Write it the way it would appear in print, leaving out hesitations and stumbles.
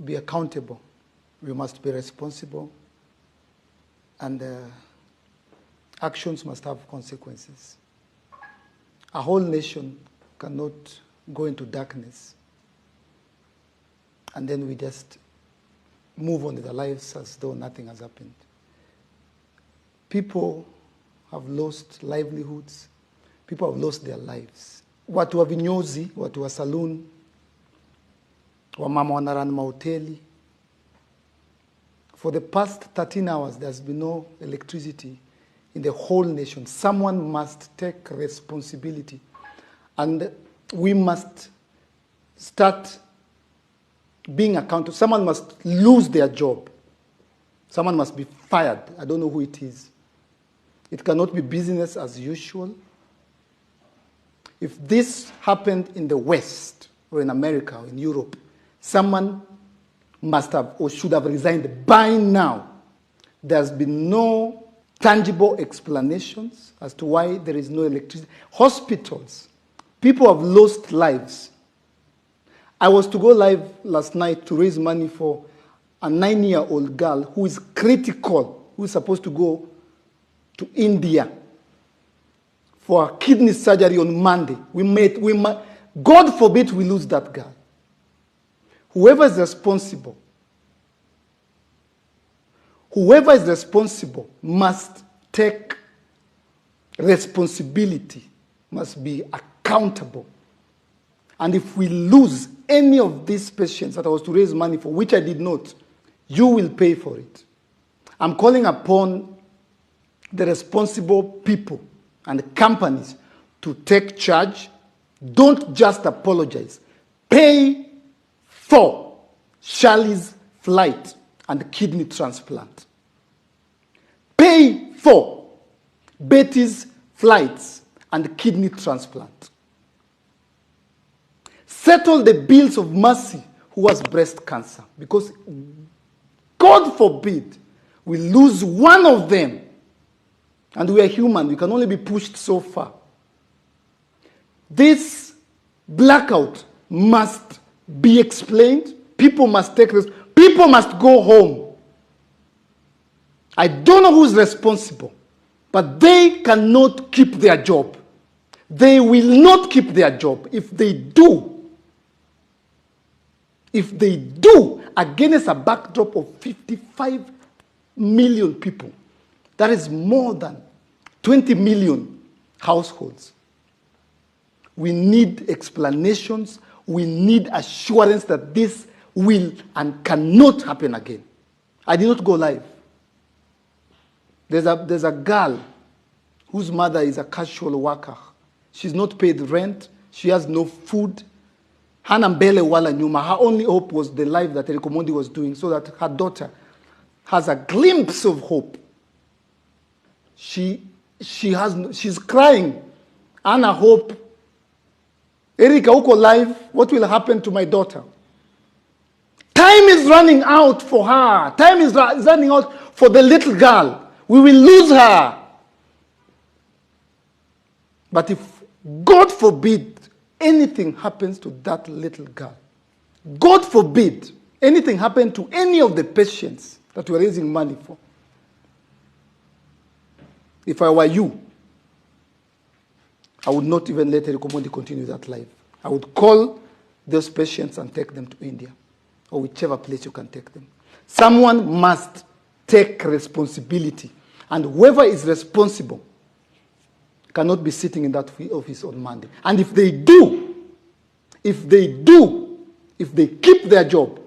be accountable. We must be responsible. And actions must have consequences. A whole nation cannot go into darkness and then we just move on with their lives as though nothing has happened. People have lost livelihoods. People have lost their lives. Watu wa vinyozi, watu wa saloon, wamama wanarun mahoteli. For the past 13 hours, there's been no electricity in the whole nation. Someone must take responsibility. And we must start being accountable. Someone must lose their job. Someone must be fired. I don't know who it is. It cannot be business as usual. If this happened in the West or in America or in Europe, someone must have or should have resigned by now. There's been no tangible explanations as to why there is no electricity. Hospitals, people have lost lives. I was to go live last night to raise money for a 9-year-old girl who is critical, who is supposed to go to India for a kidney surgery on Monday. God forbid we lose that girl. Whoever is responsible must take responsibility, must be accountable. And if we lose any of these patients that I was to raise money for, which I did not, you will pay for it. I'm calling upon the responsible people and companies to take charge. Don't just apologize. Pay for Charlie's flight and kidney transplant. Pay for Betty's flights and kidney transplant. Settle the bills of Mercy, who has breast cancer, because God forbid we lose one of them. And we are human, we can only be pushed so far. This blackout must be explained. People must take risk. People must go home. I don't know who's responsible, but they cannot keep their job. They will not keep their job. If they do, against a backdrop of 55 million people, that is more than 20 million households. We need explanations. We need assurance that this will and cannot happen again. I did not go live. There's a girl whose mother is a casual worker. She's not paid rent. She has no food. Hana mbele wala nyuma. Her only hope was the life that Erick Omondi was doing so that her daughter has a glimpse of hope. She's crying. Ana hope. Erick, uko live. What will happen to my daughter? Time is running out for her. Time is running out for the little girl. We will lose her. But if, God forbid, anything happens to that little girl, God forbid anything happen to any of the patients that we're raising money for, if I were you, I would not even let Erick Omondi continue that life. I would call those patients and take them to India or whichever place you can take them. Someone must take responsibility. And whoever is responsible cannot be sitting in that office on Monday. And if they keep their job,